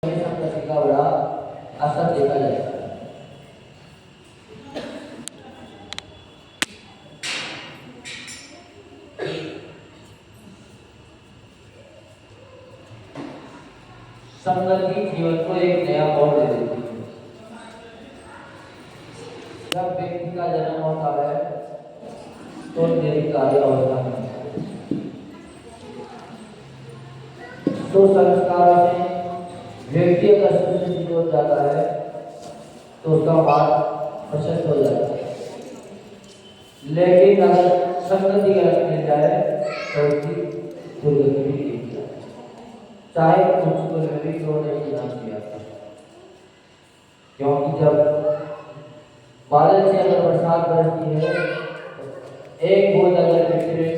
संगति का बड़ा असर देखा जाएगा। संगति जीवन को एक नया मोड़ दे देती है। जब व्यक्ति का जन्म होता है तो निरी कार्य अवस्था में तो संस्कारों से व्यक्ति अगर सुशिक्षित हो जाता है तो उसका मार्ग प्रशस्त हो जाता है। लेकिन अगर संगति गलत मिल जाए तो उसकी दुर्गति भी दिखती है, चाहे कुछ को भी क्यों नहीं नाम किया। क्योंकि जब बादल से अगर बरसात बरसती है तो एक बूंद अगर मिट्टी में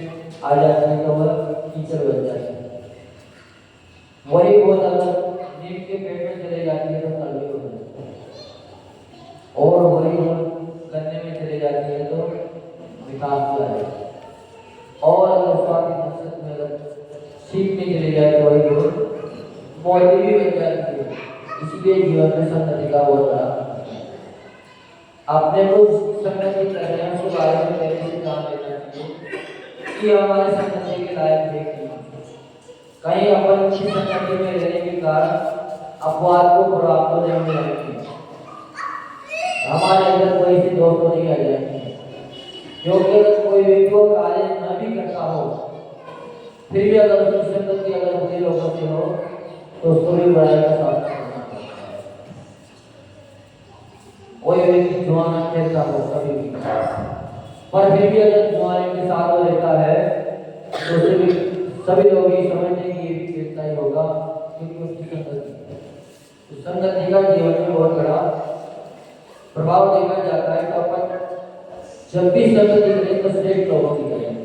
आ जाती है तो वह कीचड़ बन जाती है। वही बूंद अगर नीम के पेड़ में चले जाती है तो कड़वी हो जाती है, और वही बूंद गन्ने में चले जाती है तो विकास हो जाता है, और अगर स्वाति नक्षत्र में अगर सीप में चले जाए तो वही बूंद मोती भी बन जाती है। इसलिए जीवन में संगति का बहुत बड़ा आपने को संगति करने उसके बारे में पहले से जान लेना चाहिए कि हमारे संगति के लायक है कि कहीं अपन किसी संगति में रहने के कारण अपवाद को प्राप्त नहीं मिलेंगे, हमारे अंदर कोई से दोष नहीं आ जाएंगे। क्योंकि अगर कोई व्यक्ति को कार्य न भी करता हो फिर भी अगर उसकी संगति अगर बुरे लोगों से हो तो उसको भी बुराई का सामना करना पड़ता है। कोई व्यक्ति जुआ न खेलता हो कभी भी, पर फिर भी अगर जुआने के साथ वो रहता है तो उसे भी सभी लोग ये समझते कि ये भी खेलता ही होगा क्योंकि उसकी संगति है। तो संगति का जीवन में बहुत बड़ा प्रभाव देखा जाता है। तो अपन जब भी संगति करें तो श्रेष्ठ लोगों की करें,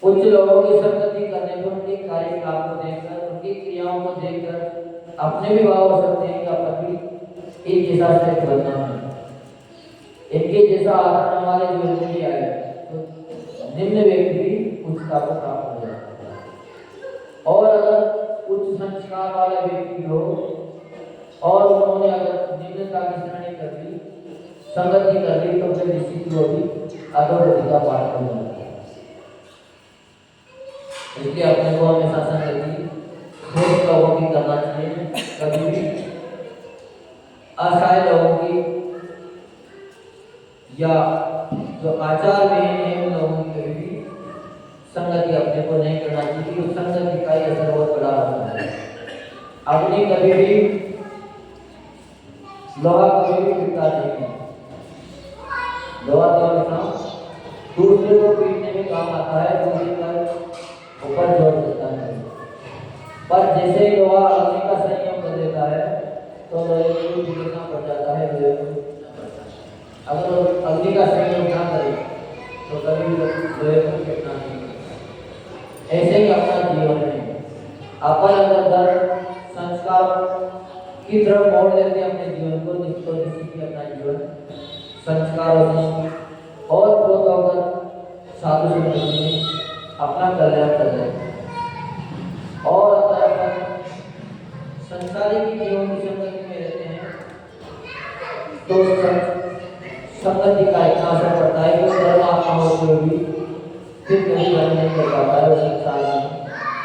उच्च लोगों की संगति करने पर उनके कार्यकलाप को देखकर उनकी क्रियाओं को देखकर अपने भी भाव हो सकते हैं कि अपन भी एक जैसा श्रेष्ठ बनना है, इनके जैसा आचरण हमारे जीवन में भी आए तो निम्न व्यक्ति भी उच्चता को प्राप्त हो जाता है। और अगर उच्च संस्कार वाला व्यक्ति हो और उन्होंने अगर निम्नता की श्रेणी कर ली, संगति कर ली, तो फिर निश्चित वो भी अधोगति का पात्र हो जाता है। इसलिए अपने को हमेशा संगति श्रेष्ठ लोगों की करना चाहिए, कभी भी असहाय लोगों की या जो आचार में है उन लोगों की कभी भी संगति अपने को नहीं करना चाहिए, क्योंकि संगति का ही असर बहुत बड़ा होता है। अपनी कभी भी लोहा कभी भी टूटता नहीं है, लोहा तो हमेशा दूसरे को पीटने में काम आता है, दूसरे पर ऊपर जोड़ देता है। पर जैसे ही लोहा अग्नि का संयम कर देता है तो लोहे को गिरना पड़ जाता है, लोहे को अगर अग्नि का संयम ना करे तो कभी लोहे को गिरना नहीं। ऐसे ही अपना जीवन में अपन अगर धर्म संस्कार की तरफ मोड़ लेते हैं अपने जीवन को, जिसको जिसकी अपना जीवन संस्कारों से और प्रोत होकर साधु संत में अपना कल्याण कर रहे हैं। और अगर अपन संसारिक जीवन की संगति में रहते हैं तो संगति का इतना असर पड़ता है कि धर्म आत्मा होते हुए भी फिर कभी धर्म नहीं कर पाता है, संसार में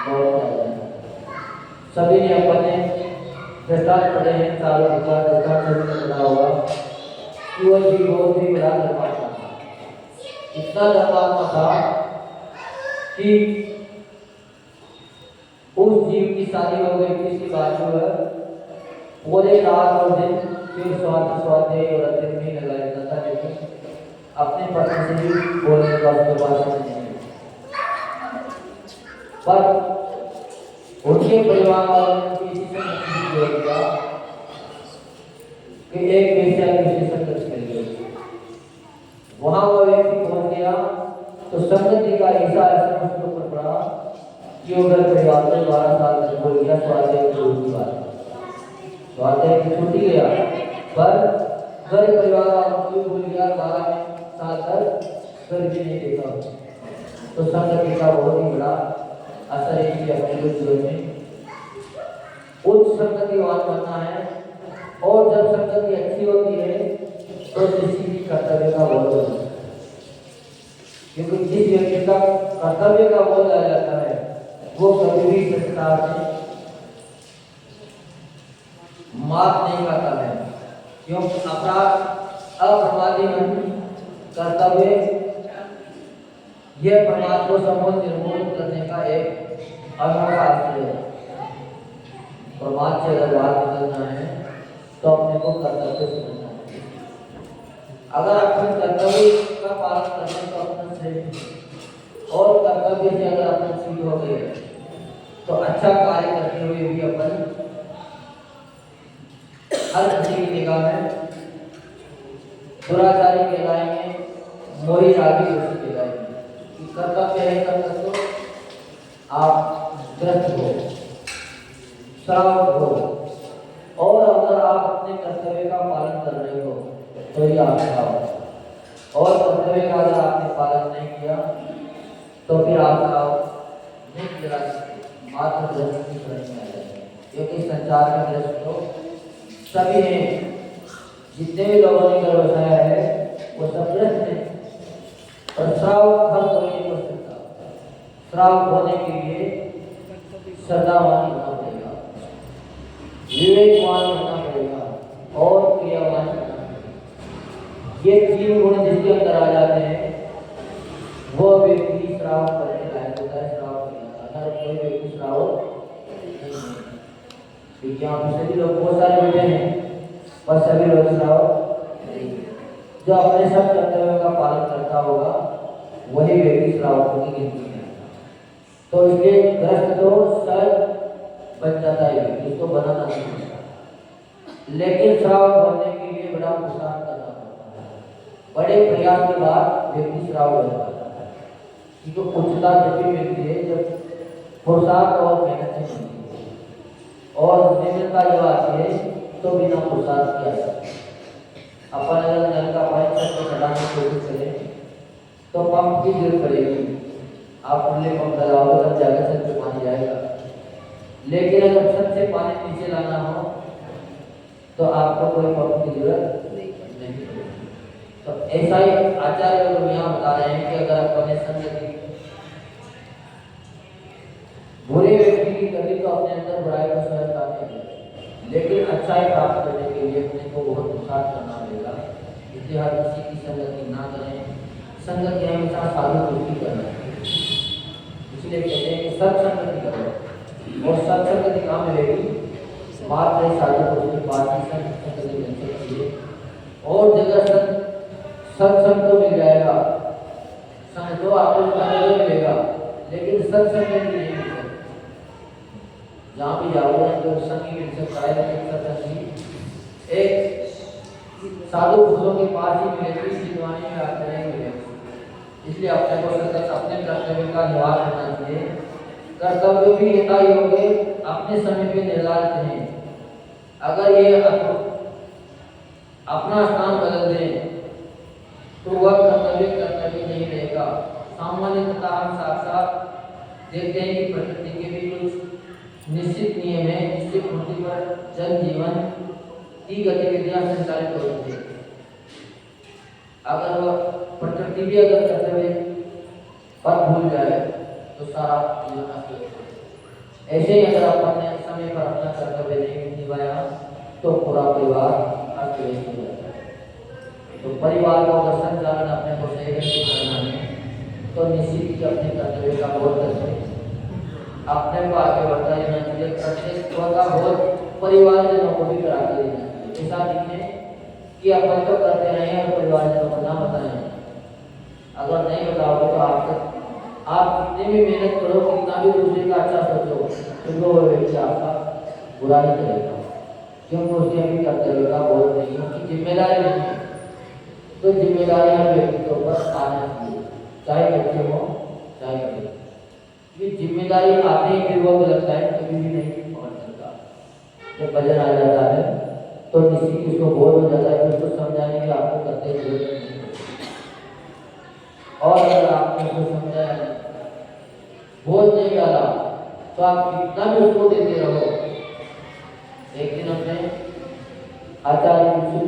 बहुत ज्यादा है। सभी ने अपने दृष्टांत पढ़े हैं, चारों दृष्टांत पढ़ा होगा कि वह जीव बहुत ही बड़ा धर्मात्मा था, इतना धर्मात्मा था कि उस जीव की शादी हो गई थी। इसके बाद जो है पूरे रात और दिन फिर स्वाध्याय और अध्ययन में लगा रहता था, लेकिन अपने पत्नी से भी बोलने का उसके पास नहीं। पर उनके परिवार वालों ने किसी से नहीं जोड़ दिया कि एक वेश्या दूसरी संगति कर गई। वहां वो व्यक्ति पहुंच गया तो संगति का ऐसा असर उसके ऊपर पड़ा कि उधर परिवार में 12 साल तक बोल गया स्वाध्याय की बात, स्वाध्याय की छुट्टी गया, पर घर परिवार वालों को भूल गया, 12 साल तक घर भी नहीं देखा। तो संगति का बहुत ही बड़ा असर है कि अपने जीवन में उच्च संगतिवान बनना है। और जब संगति अच्छी होती है तो किसी भी कर्तव्य का बोझ होता है, क्योंकि जिस व्यक्ति का कर्तव्य का बोझ आ जाता है वो कभी भी संसार में मात नहीं खाता है। क्योंकि अपराध, अप्रमादी मन, कर्तव्य, यह प्रमाद को संपूर्ण निर्मूल करने का एक अनोखा अस्त्र है। प्रमाद से अगर बाहर निकलना है तो अपने को कर्तव्य समझना है। अगर अपने कर्तव्य का पालन करने का अपना श्रेष्ठ और कर्तव्य से अगर अपन चूक हो गए तो अच्छा कार्य करते हुए भी अपन हर किसी की निगाह में दुराचारी कहलाएंगे, मोही रागी दोषी कहलाएंगे। कर्तव्य है तब तक तो आप ग्रस्त हो, श्रावक हो, और अगर आप अपने कर्तव्य का पालन कर रहे हो तो ही आप श्रावक, और कर्तव्य का अगर आपने पालन नहीं किया तो फिर आप श्रावक नहीं किया, मात्र ग्रस्त की श्रेणी में आ जाएंगे। क्योंकि संसार में ग्रस्त तो सभी हैं, जितने भी लोगों ने घर बसाया है वो सब ग्रस्त हैं। और श्रावक हर कोई नहीं हो सकता। श्रावक होने के लिए श्रद्धावान होना पड़ेगा, विवेकवान होना पड़ेगा और क्रियावान होना पड़ेगा। ये तीन गुण जिसके अंदर आ जाते हैं वो व्यक्ति श्रावक करने लायक होता है। श्रावक अगर कोई व्यक्ति श्रावक नहीं है, क्योंकि यहाँ पे सभी लोग बहुत सारे बैठे हैं पर सभी लोग श्रावक नहीं है। जो अपने सब कर्तव्यों का पालन करता होगा वही व्यक्ति श्रावकों की गिनती में आता। तो इसलिए ग्रस्त तो सर बन जाता है, इसको बनाना नहीं पड़ता। लेकिन श्रावक बनने के लिए बड़ा पुरुषार्थ करना पड़ता है। बड़े प्रयास के बाद व्यक्ति श्रावक बन पाता है। क्योंकि उच्चता जब भी मिलती है जब पुरुषार्थ और मेहनत से मिलती है, और निम्नता जब आती है तो बिना पुरुषार्थ के आता है। अपन अगर नल का पानी छत पर चढ़ाने की कोशिश करें तो पंप की जरूरत पड़ेगी। आप खुले पंप लगाओगे तब जाकर छत पे पानी जाएगा। लेकिन अगर छत से पानी नीचे लाना हो तो आपको कोई पंप की जरूरत नहीं पड़ेगी। तो ऐसा ही आचार्य लोग यहाँ बता रहे हैं कि अगर अपने संगति बुरे व्यक्ति की कभी तो अपने अंदर बुराई को सहन करते हैं, लेकिन अच्छाई प्राप्त करने के लिए अपने को बहुत पुरुषार्थ करना पड़ेगा। इसलिए हर किसी की संगति ना करें। संगति हमेशा साधु पुरुष की करना है। इसलिए कहते हैं कि सत्संगति करो, और सत्संगति कहाँ मिलेगी? मात्र साधु पुरुष के पास ही सत्संगति मिल सकती है। और जगह सत्संग तो मिल जाएगा, संग तो आपको मिलेगा, लेकिन सत्संग नहीं मिल सकता। जहाँ भी जाओगे तो संगी मिल सकता है, लेकिन सत्संगी एक साधु पुरुषों के पास ही मिलेगी, सिद्धवाणी में आकर नहीं मिलेगी। इसलिए अपने को सतत अपने कर्तव्य का निर्वाह करना चाहिए। कर्तव्य भी यथा योग्य अपने समय पे निर्धारित हैं। अगर ये अपना स्थान बदल दें तो वह कर्तव्य नहीं रहेगा। सामान्यतः हम साक्षात देखते हैं कि प्रकृति के भी कुछ निश्चित नियम है जिससे पृथ्वी पर जन जीवन की गतिविधियां संचालित होती है। अगर वह प्रकृति भी अगर कर्तव्य पर भूल जाए तो सारा जीवन अस्त हो। ऐसे ही अगर अपने समय पर अपना कर्तव्य नहीं निभाया तो पूरा परिवार अस्त व्यस्त हो जाता है। तो परिवार को अगर संचालन अपने को सही ढंग से करना है तो निश्चित ही अपने कर्तव्य का बोध करके अपने को आगे बढ़ता रहना चाहिए। प्रत्येक का बोध परिवारजनों को भी करा के देना चाहिए। ऐसा नहीं है कि अपन तो करते रहे और परिवारजनों को ना बताएं। अगर नहीं बताओगे तो आप कितनी भी मेहनत करो, कितना भी दूसरे का अच्छा सोचो, तो वो व्यक्ति आपका बुरा नहीं करेगा, क्योंकि उसके अभी कर्तव्य का बोध नहीं है, उसकी जिम्मेदारी नहीं है। तो जिम्मेदारी हर व्यक्ति के ऊपर आना चाहिए, चाहे बच्चे हो चाहे बड़े। ये जिम्मेदारी आते ही फिर वो गलत है कभी भी नहीं पकड़ सकता। जब वजन आ जाता है तो निश्चित उसको बोध हो जाता है, उसको समझाने की आपको करते जरूरत नहीं। और अगर आपने उसको समझाया नहीं, बोझ नहीं डाला, तो आप कितना भी उसको देते रहो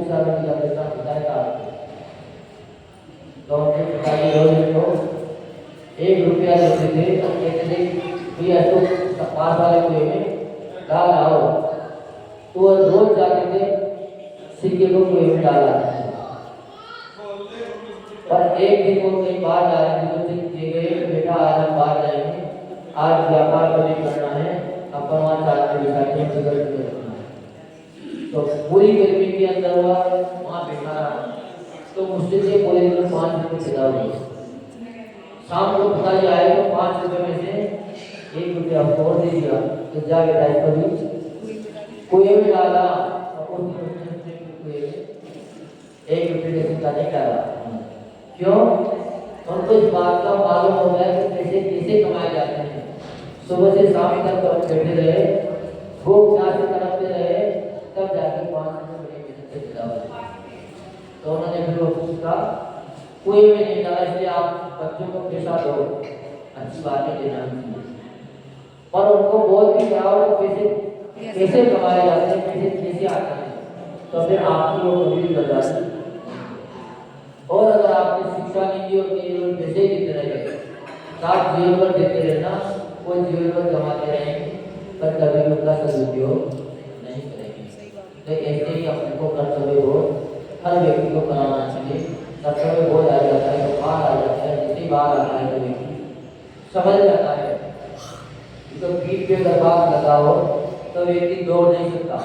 पैसा बेटी का पैसा बताएगा आपको। तो हमने पिताजी रोज को 1 रुपया देते थे, तो कहते थे भैया तो पास वाले कुएं में डाल आओ, तो वो रोज जाते थे सिक्के को कुएं में डाला। पर एक दिन वो कहीं बाहर जा रहे थे, तो सिक्के गए बेटा आज हम बाहर जाएंगे, आज व्यापार कभी करना है, अपन वहाँ चार में बिठाते हैं टिकट करना है। तो पूरी गर्मी के अंदर वहाँ बैठा रहा, तो मुश्किल से पूरे दिन 5 रुपये खिला हुए। शाम को पिताजी आए तो 5 रुपये में से 1 रुपया और दे दिया, तो जा बेटा इसको भी कुएं में डाला, और उस कुएं में 1 रुपये का सिक्का नहीं डाला। क्यों? उनको इस बात का मालूम हो गया कि पैसे कैसे कमाए जाते हैं। सुबह से शाम तक तो बैठे रहे, भूख प्यास से तड़पते रहे, तब जाके 5 रुपये बड़ी मेहनत से खिला हुआ। तो उन्होंने फिर वो पूछा कोई में नहीं डाला, इसलिए आप बच्चों को पैसा दो, अच्छी बातें देना चाहिए। पर उनको बहुत भी क्या हो, पैसे कैसे कमाए जाते हैं, पैसे कैसे आते हैं, तो फिर आपकी वो कभी बर्दाश्त। और अगर आपने शिक्षा नहीं दी और केवल पैसे देते रहे, साथ जीवन भर देते रहना, वो जीवन भर कमाते रहेंगे, पर कभी उनका सदुपयोग नहीं करेंगे। तो ऐसे ही अपने को कर्तव्य हो, हर व्यक्ति को कराना चाहिए। कर्तव्य हो जाता है तो बाहर आ जाता है, जितनी बाहर आता है तो व्यक्ति समझ जाता है। तो पीठ पे अगर बात लगाओ तो व्यक्ति दौड़ नहीं सकता,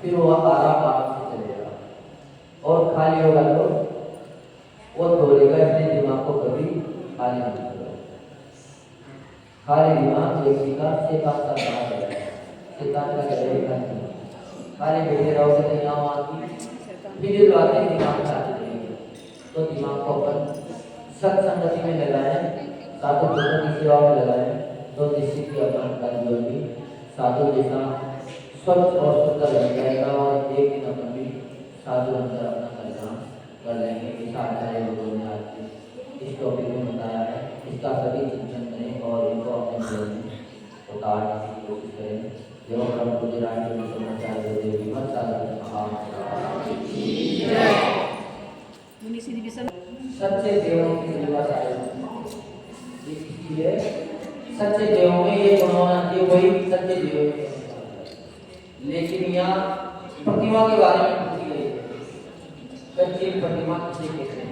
फिर वो आराम से चलेगा, और खाली होगा तो वो दौड़ेगा। इसलिए दिमाग को कभी खाली नहीं करो। खाली दिमाग व्यक्ति का शैतान का काम है, शैतान का करेगा नहीं। खाली बैठे रहोगे तो यहाँ वहाँ की फिर बातें दिमाग में आती रहेंगी। तो दिमाग को अपन सत्संगति में लगाएं, साधु संतों की सेवा में लगाएं, तो निश्चित ही अपन का जीवन भी साधु जैसा स्वच्छ और सुंदर बन जाएगा, और एक दिन अपन भी साधु बनकर अपना कल्याण कर लेंगे। ऐसा आचार्य लोगों ने आज इस टॉपिक में बताया है। इसका सभी चिंतन करें और इनको अपने जीवन में उतारने की कोशिश करें। जो हम गुजरात में समाचार विमल सच्चे देवों की दिवस आए, इसलिए सच्चे देवों में ये गुण होना चाहिए, वही सच्चे देव है। लेकिन यहाँ प्रतिमा के बारे में पूछी गई है, सच्ची प्रतिमा किसे कहते हैं?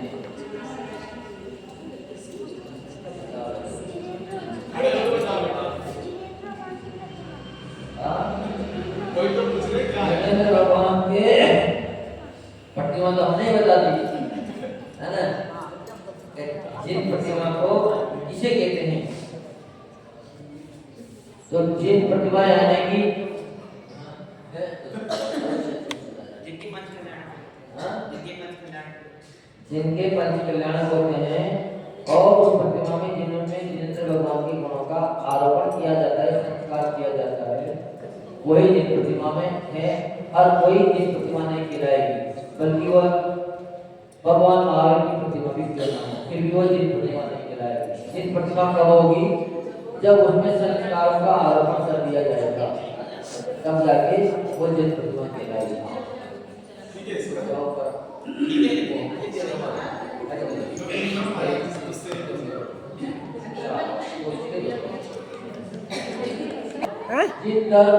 भगवान के प्रतिमा तो हमने बता दी है ना, जिन प्रतिमा को किसे कहते हैं। तो जिन प्रतिमा आएगी जिनके पंच कल्याण होते हैं, और उस प्रतिमा में जिन्होंने जिनेंद्र भगवान के गुणों का आरोपण किया जाता है, संस्कार किया जाता है, वही जिन प्रतिमा में है। हर कोई जिन प्रतिमा नहीं खिलाएगी, बल्कि वह भगवान महावीर की प्रतिमा भी खिलाना है, फिर भी वह जिन प्रतिमा नहीं खिलाएगी। जिन प्रतिमा कब होगी? जब उसमें संस्कारों का आरोपण कर दिया जाएगा, तब जाके वो जिन प्रतिमा कहलाएगी। जिन धर्म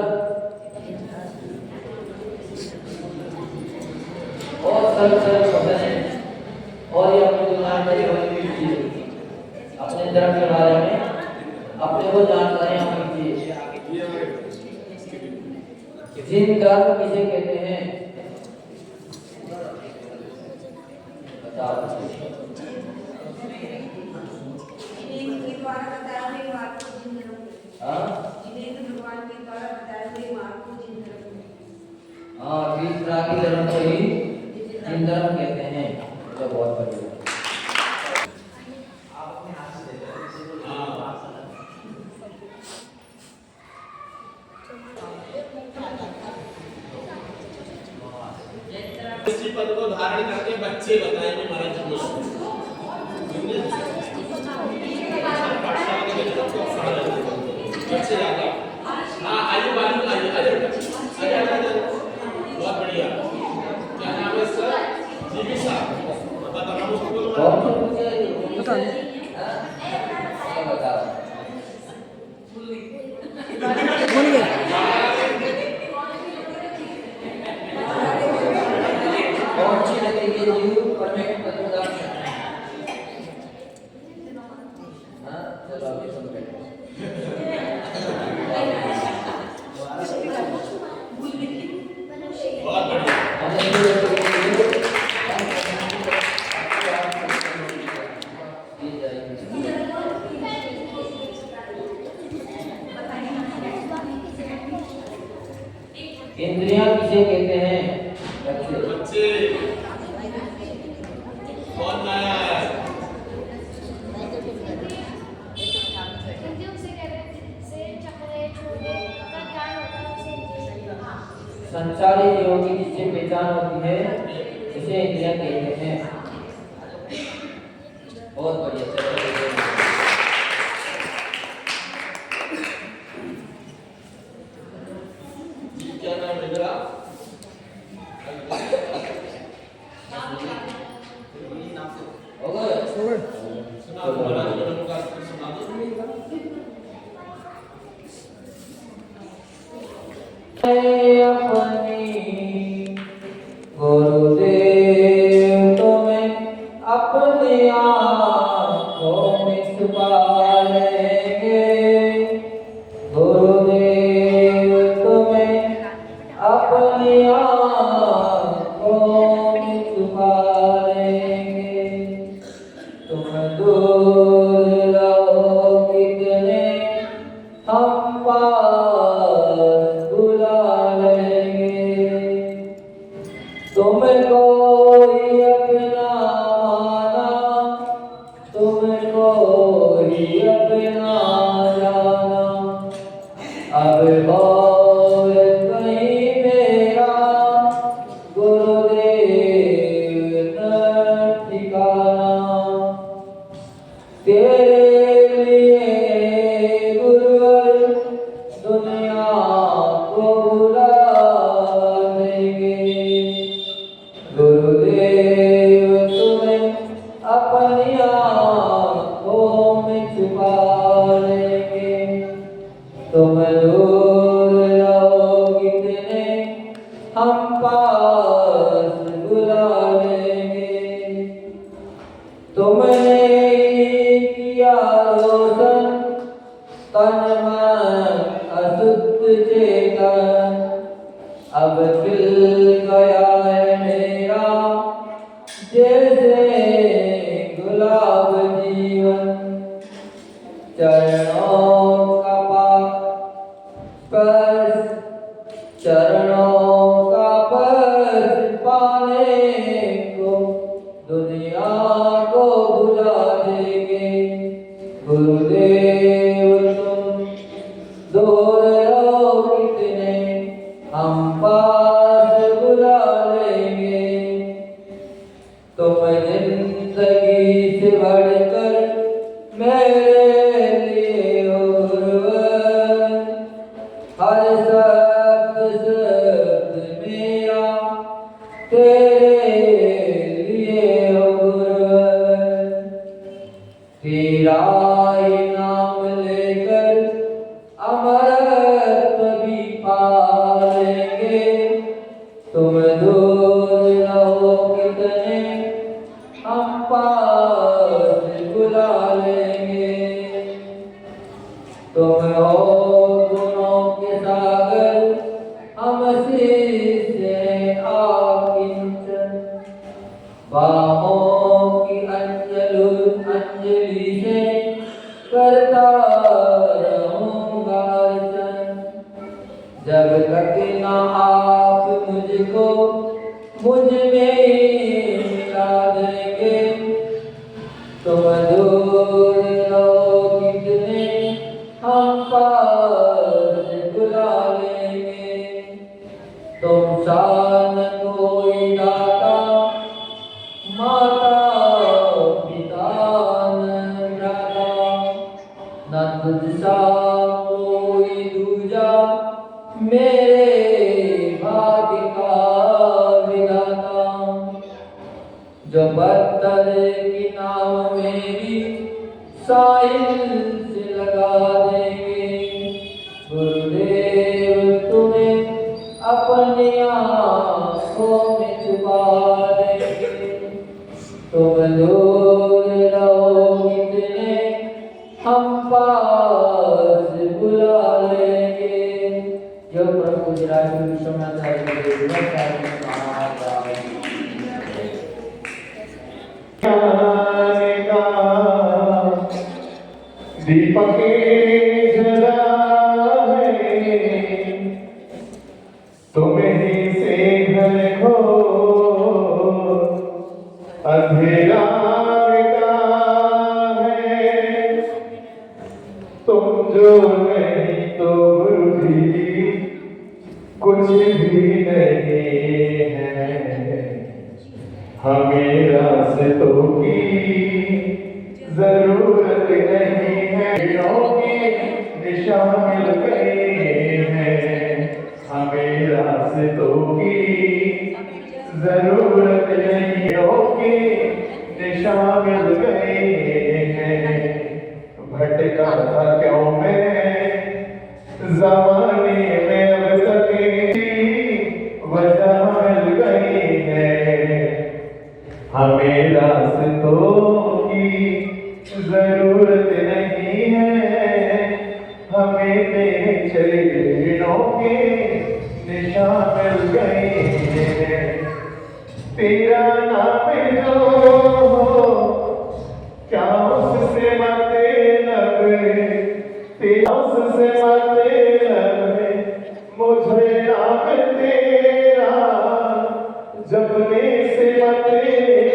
और और ये अपनी अपने धर्म के बारे में अपने को जानकारी हमें चाहिए। जिन धर्म किसे कहते हैं? हाँ, जिस तरह की धर्म को ही जिन धर्म कहते हैं। तो बहुत बढ़िया। इसी पद को धारण करके बच्चे बताएंगे महाराज जी बच्चे ज्यादा। हाँ आयु बाजू आयु बहुत बढ़िया। क्या नाम है इसका? इंद्रियां किसे कहते हैं? बच्चे। बच्चे। कौन लाया है? संसारी जीवों की जिससे पहचान होती है उसे इंद्रियां कहते हैं। बहुत बढ़िया। क्या नाम है मेरा? सुना महाराज मैडम का सुना दो। गुरुदेव तुम्हें अपने आँखों में छुपा लेंगे। गुरुदेव तुम्हें अपनी आँखों में छुपा लेंगे। तुम दूर रहो कितने हम पास बुला लेंगे। तुमको ही अपना माना, तुमको ही अपना जाना। अब और कहीं मेरा गुरुदेव न ठिकाना। तेरे लिए गुरुवर दुनिया को बुला देंगे। गुरुदेव तुम्हें अपनी आँखों में छुपा लेंगे। तुम दूर रहो कितने हम पास बुला लेंगे। तुमने किया रोशन तन मन अशुद्ध चेतन। अब खिल गया है मेरा जैसे गुलाब जीवन। चरणों का स्पर्श, चरणों का स्पर्श पाने को दुनिया को बुला देंगे। गुरुदेव तुम दूर रहो कितने हम पास बुला लेंगे। तुम जिंदगी से बढ़कर मेरे लिए हो गुरुवर। हर शब्द शब्द मेरा तेरे लिए हो गुरुवर। तेरा ही नाम लेकर अमरत्व भी पालेंगे। तुम दूर रहो कितने हम पास बुला लेंगे। तुम हो गुणों के सागर, हम शिष्य आकिंचन। बाहों की अंजलि से करता रहूंगा अर्चन। जब तक ना आप मुझको मुझ में ही मिला देंगे। तुम दूर रहो कितने हम पास बुला लेंगे। तुम शान कोई दाता माता पिता न भ्राता। न तुझसा कोई दूजा मेरे भाग्य का विधाता। जो बदतर की नाव मेरी साहिल से लगा देंगे। गुरुदेव तुम्हें अपनी आँखों में छुपा देंगे। तुम दूर रहो कितने हम पास बुला लेंगे। जो प्रभु विश्वनाथ दीपक जला है तुम ही से घर हो अंधेरा मिटा है, तुम जो नहीं तो भी कुछ भी नहीं है। हमें रास्तों की जरूरत नहीं है, पेड़ों की दिशा मिल गई है। हमें रास्तों की जरूरत नहीं, पेड़ों की दिशा मिल गई है। भटका था क्यों मैं जमाने में, अब तक वजह मिल गई है। हमें रास्तों की जरूरत नहीं है, हमें तेरे चरणों के दिशा मिल गई है। तेरा नाम जो हो क्या उससे मतलब, तेरा उससे मतलब, मुझे नाम तेरा जपने से मतलब,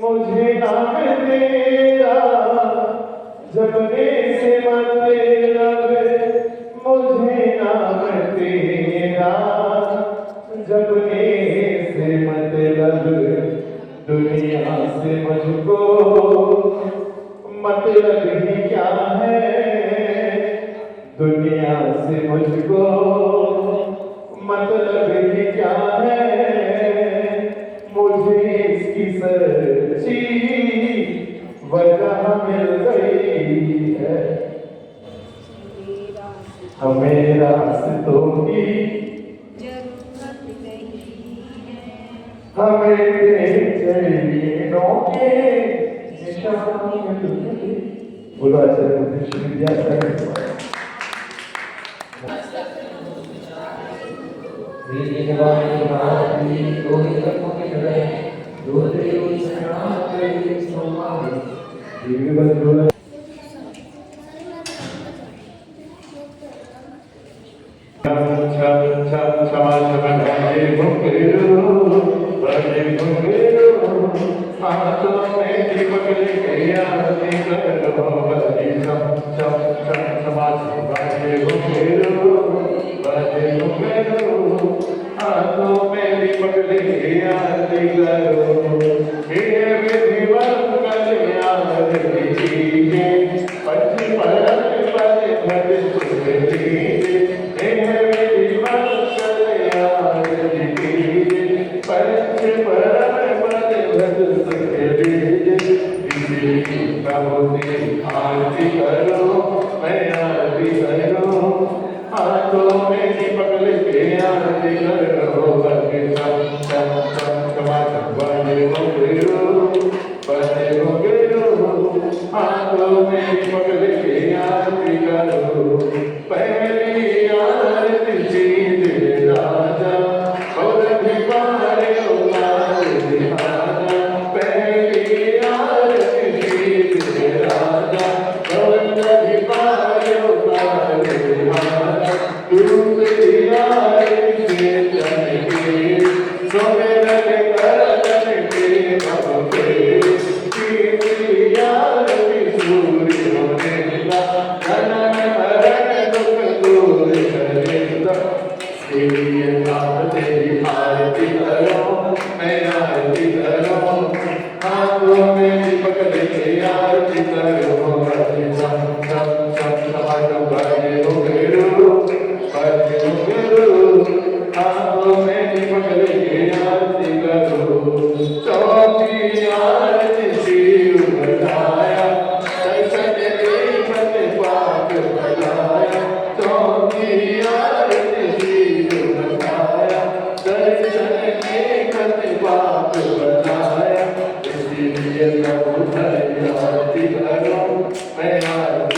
मुझे नाम तेरा जपने से मतलब, मुझे नाम तेरा जपने से मतलब। दुनिया से मुझको मतलब ही क्या है, दुनिया से मुझको मतलब ही क्या है। मुझे इसकी सच्ची वजह मिल गई है। हमें रास्तों की जरूरत नहीं है, हमें तेरे चरणों के निशान मिल गए। बोलो आचार्य बुद्धेश्वर विद्यासागर वीर के बाद भारती दो ही तत्वों के हृदय दो त्रियों शरणागत के सम्मान दिव्य बंधु हाथों में दीपक लेके आरती करो, बजे समाज बाजे घुमेरो, बाजे घुमेरो। हाथों में दीपक लेके आरती करो, ये विधिवत कल्याण कीजिए, पंच परम पद भज सुख लीजिए। ये विधिवत कल्याण कीजिए, पंच परम पद भज सुख लीजिए। प्रभु की आरती करो, मैं आरती करो, हाथों में दीपक लेके आरती करो। बजे हाथों में दीपक लेके आरती करो। पहली आरती सीधे राजा और दीवारे उतार दिहाजा। पहली आरती सीधे राजा और दीवारे उतार दिहाजा। दूसरी आरती से जन के सुमिरन कर जन के भगवे। तीसरी आरती सूर्य होनेला, जनन मरण दुख दूर करेगा। तेरी आरती करो, मैं आरती करो, हाथों में दीपक लेके आरती करो। बाजे घुमेरो, बाजे घुमेरो, हाथों में दीपक लेके आरती करो। चौथी आरती शिव बताया, दर्शन देखत पाप बताया। चौथी आरती शिव बताया, दर्शन देखत पाप बताया। इसलिए प्रभु हरि आरती करो, मैं आरती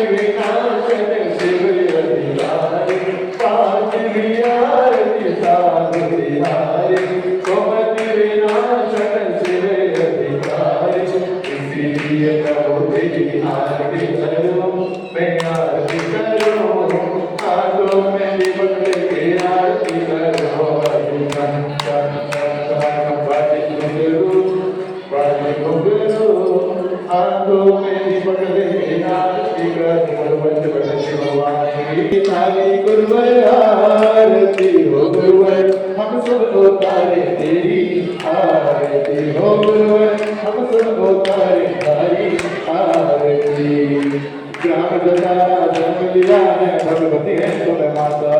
विनाशन शिव अधिकारी, पार्थिव आरती साधु तिहारी, सुमति विनाशन शिव अधिकारी, इसीलिए कहो तेरी आरती करो, मैं आरती करूं, हाथों में दीपक लेके आरती करो, हाथों में दीपक लेके आरती करो, थारी गुरुवर आरती हो गुरुवर, हम सब उतारे तेरी आरती हो गुरुवर, हम सब उतारे तारी आरती। ग्राम जटारा जन्म लिया है, भगवती है तुम माता,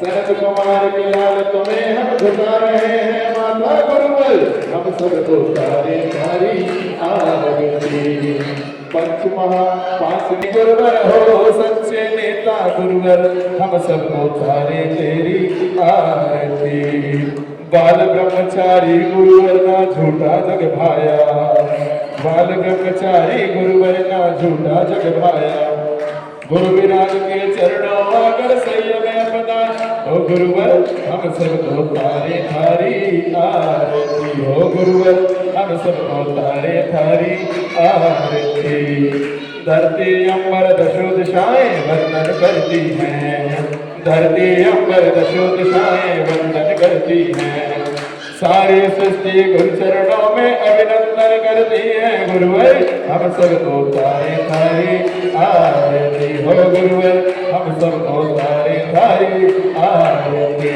सनत कुमार के लाल तुम्हें हम झुका रहे हैं माता गुरुवर, हम सब उतारे तारी आरती। पंच महा पांच गुरुवर हो सच्चे नेता गुरुवर, हम सब उतारे तेरी आरती। बाल ब्रह्मचारी गुरुवर ना झूठा जग भाया, बाल ब्रह्मचारी गुरुवर ना झूठा जग भाया, गुरु विराज के चरणों आकर संयम अपना, ओ गुरुवर हम सब उतारे थारी आरती, हो गुरुवर हम सब उतारे थारी आरती। धरती अंबर दशो दिशाएं वंदन करती हैं, धरती अंबर दशो दिशाएं वंदन करती हैं, सारी सृष्टि गुरु चरणों में अभिनंदन करती है गुरुवर, हम सब उतारे थारी आरती, हो गुरुवर हम सब उतारे थारी आरती।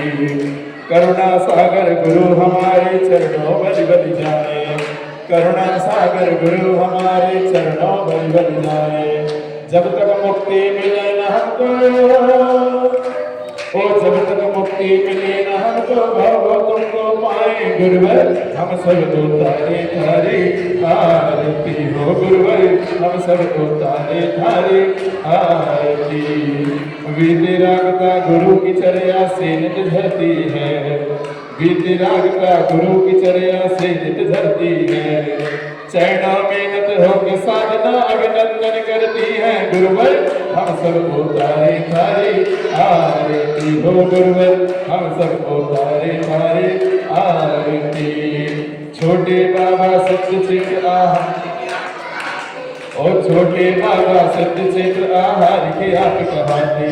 करुणा सागर गुरु हमारे चरणों बलि बलि जाए, करुणा सागर गुरु हमारे चरणों बलि बलि जाए, जब तक मुक्ति मिले न हमको, ओ जब तक मुक्ति मिले न हमको, भव तुमको पाए गुरुवर, हम सब उतारे थारी आरती, हो गुरुवर हम सब उतारे थारी आरती। वीतरागता गुरु की चर्या से नित धरती है, वीतरागता गुरु की चर्या से नित धरती है, चरणों में नत होकर साधना अभिनंदन करती है गुरुवर, हम सब उतारे थारी आरती, हो गुरुवर हम सब उतारे थारी आरती। छोटे बाबा सत्य चित्र आहार, और छोटे बाबा सत्य चित्र आहार के आप कहाते,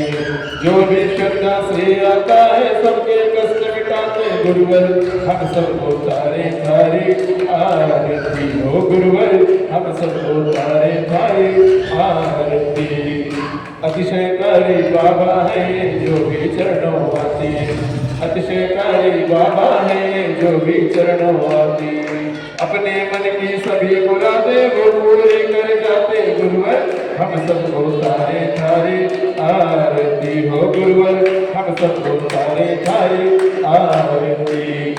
जो भी श्रद्धा से आता है सबके कष्ट मिटाते गुरुवर, हम सब उतारे थारी आरती, हो गुरुवर हम सब उतारे थारी आरती। अतिशयकारी बाबा है जो भी चरणों आती, अतिशयकारी बाबा है जो भी चरणों आती, अपने मन की सभी मुरादे वो पूरे कर जाते गुरुवर, हम सब उतारे थारी आरती, हो गुरुवर हम सब उतारे थारी आरती।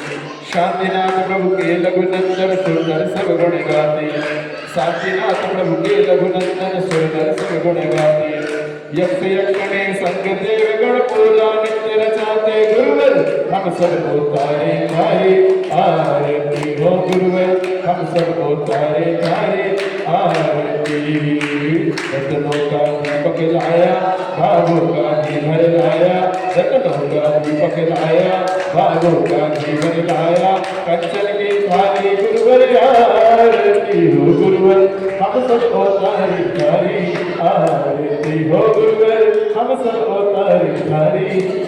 शांतिनाथ प्रभु के लघुनंदन सुरनर सब गुण गाते, शांतिनाथ प्रभु के लघुनंदन सुरनर सब गुण गाते, यक्ष यक्षिणी संग देव गण पूजा नित्य रचाते गुरुवर, हम सब उतारे थारी आरती, हो गुरुवर हम सब उतारे थारी आरती। रत्नों का दीपक लाया, भावों का जीवन लाया, रत्नों का दीपक लाया, भावों का जीवन लाया, कंचन की थाली गुरुवर आरती, हो गुरुवर हम सब उतारे थारी आरती, हो गुरुवर हम सब उतारे थारी